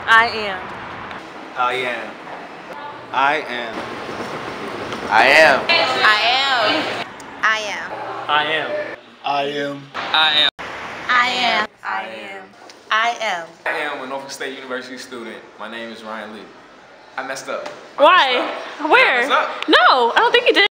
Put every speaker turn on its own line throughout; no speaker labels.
I am.
I am. I am.
I am.
I am.
I am.
I am. I am.
I am.
I am.
I am. I am.
I am a Norfolk State University student. My name is Ryan Lee. I messed up.
Why? Where?
Did I mess up?
No, I don't think you did.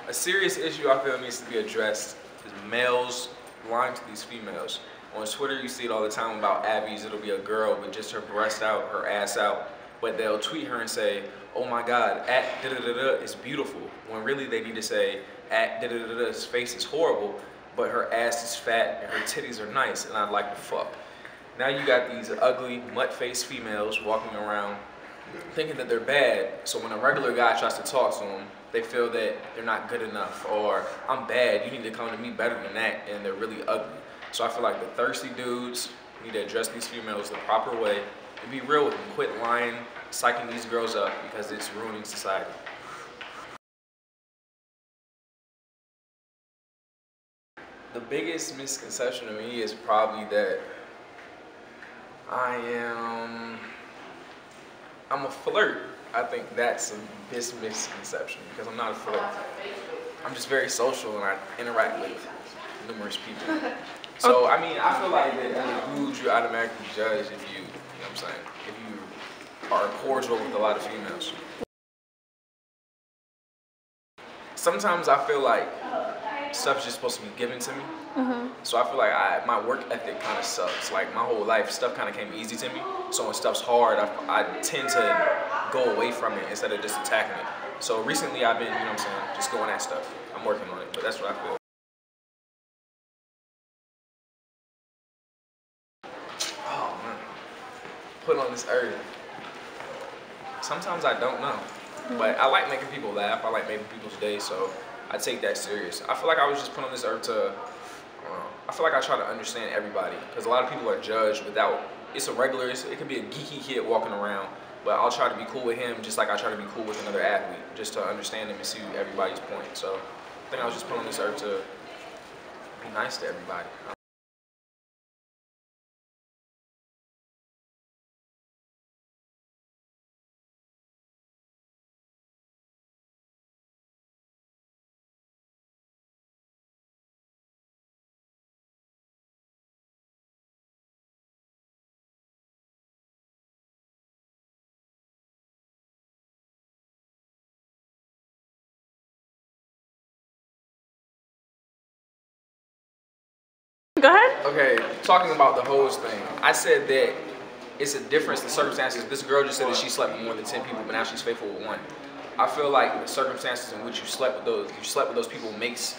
A serious issue I feel needs to be addressed is males lying to these females. On Twitter, you see it all the time about Abby's. It'll be a girl with just her breast out, her ass out, but they'll tweet her and say, "Oh my God, at da-da-da-da is beautiful," when really they need to say, "At da-da-da-da's face is horrible, but her ass is fat and her titties are nice, and I'd like to fuck." Now you got these ugly, mutt-faced females walking around thinking that they're bad, so when a regular guy tries to talk to them, they feel that they're not good enough, or "I'm bad, you need to come to me better than that," and they're really ugly. So I feel like the thirsty dudes need to address these females the proper way and be real with them. Quit lying, psyching these girls up, because it's ruining society. The biggest misconception of me is probably that I'm a flirt. I think that's a misconception, because I'm not a flirt. I'm just very social and I interact with numerous people. So, I mean, I feel like that as a dude, you automatically judge if you know what I'm saying, if you are cordial with a lot of females. Sometimes I feel like stuff's just supposed to be given to me. So I feel like my work ethic kind of sucks. Like my whole life, stuff kind of came easy to me. So when stuff's hard, I tend to go away from it instead of just attacking it. So recently I've been, you know what I'm saying, just going at stuff. I'm working on it, but that's what I feel. Oh man, put on this earth. Sometimes I don't know, but I like making people laugh. I like making people's day, so I take that serious. I feel like I was just put on this earth to, I feel like I try to understand everybody, because a lot of people are judged without, it's a regular, it could be a geeky kid walking around, but I'll try to be cool with him just like I try to be cool with another athlete, just to understand them and see everybody's point. So I think I was just put on this earth to be nice to everybody.
Go ahead.
Okay, talking about the hose thing, I said that it's a difference in circumstances. This girl just said that she slept with more than 10 people, but now she's faithful with one. I feel like the circumstances in which you slept with those people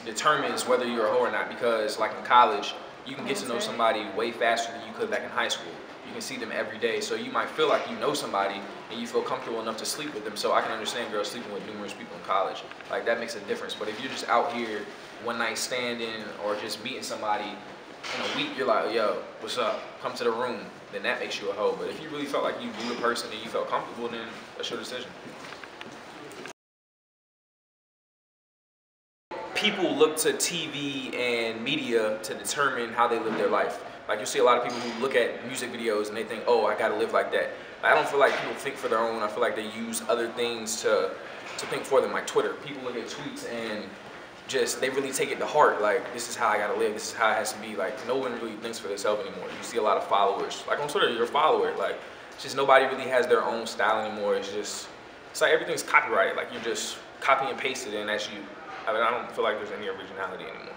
determines whether you're a hoe or not, because like in college, you can get to know somebody way faster than you could back in high school. You can see them every day, so you might feel like you know somebody and you feel comfortable enough to sleep with them. So I can understand girls sleeping with numerous people in college. Like that makes a difference. But if you're just out here one night standing or just meeting somebody in a week, you're like, "Yo, what's up? Come to the room," then that makes you a hoe. But if you really felt like you knew the person and you felt comfortable, then that's your decision. People look to TV and media to determine how they live their life. Like you see a lot of people who look at music videos and they think, "Oh, I gotta live like that." I don't feel like people think for their own. I feel like they use other things to think for them, like Twitter. People look at tweets and just, they really take it to heart. Like, this is how I gotta live, this is how it has to be. Like, no one really thinks for themselves anymore. You see a lot of followers. Like on Twitter, you're a follower. Like, it's just nobody really has their own style anymore. It's like everything's copyrighted. Like, you're just copy and paste it and that's you. I mean, I don't feel like there's any originality anymore.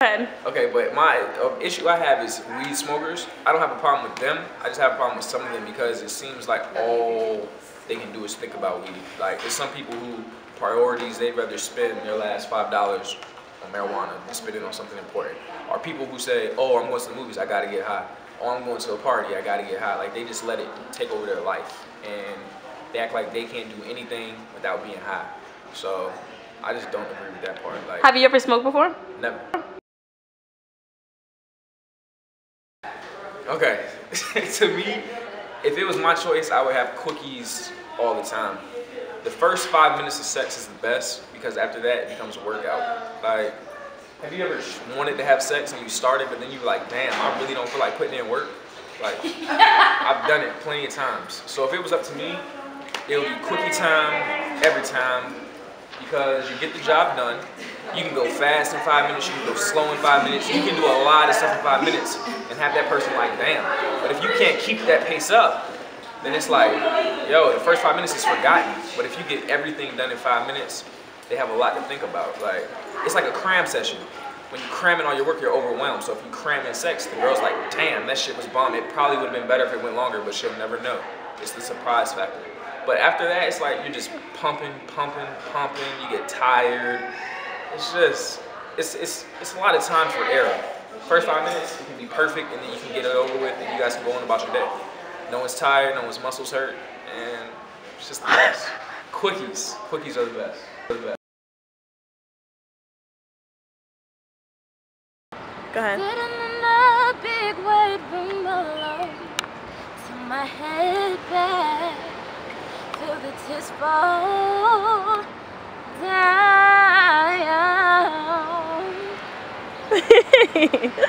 Go ahead.
Okay, but my issue I have is weed smokers. I don't have a problem with them. I just have a problem with some of them because it seems like all they can do is think about weed. Like, there's some people who priorities, they'd rather spend their last $5 on marijuana than spend it on something important. Or people who say, "Oh, I'm going to the movies, I gotta get high." "Oh, I'm going to a party, I gotta get high." Like, they just let it take over their life. And they act like they can't do anything without being high. So I just don't agree with that part. Like,
Have you ever smoked before?
never. Okay, to me, if it was my choice, I would have cookies all the time. The first 5 minutes of sex is the best because after that it becomes a workout. Like, have you ever wanted to have sex and you started, but then you were like, damn, I really don't feel like putting in work? Like, I've done it plenty of times. So if it was up to me, it would be quickie time every time because you get the job done. You can go fast in 5 minutes, you can go slow in 5 minutes, you can do a lot of stuff in 5 minutes and have that person like, damn. But if you can't keep that pace up, then it's like, yo, the first 5 minutes is forgotten. But if you get everything done in 5 minutes, they have a lot to think about. Like, it's like a cram session. When you cram in all your work, you're overwhelmed. So if you cram in sex, the girl's like, damn, that shit was bomb. It probably would have been better if it went longer, but she'll never know. It's the surprise factor. But after that, it's like you're just pumping, you get tired. It's just, it's a lot of time for error. First 5 minutes, it can be perfect, and then you can get it over with, and you guys can go on about your day. No one's tired, no one's muscles hurt, and it's just the best. Quickies are the best. They're the best.
Go ahead.
Sitting in a big weight room alone, till my head back, feel the tears fall down.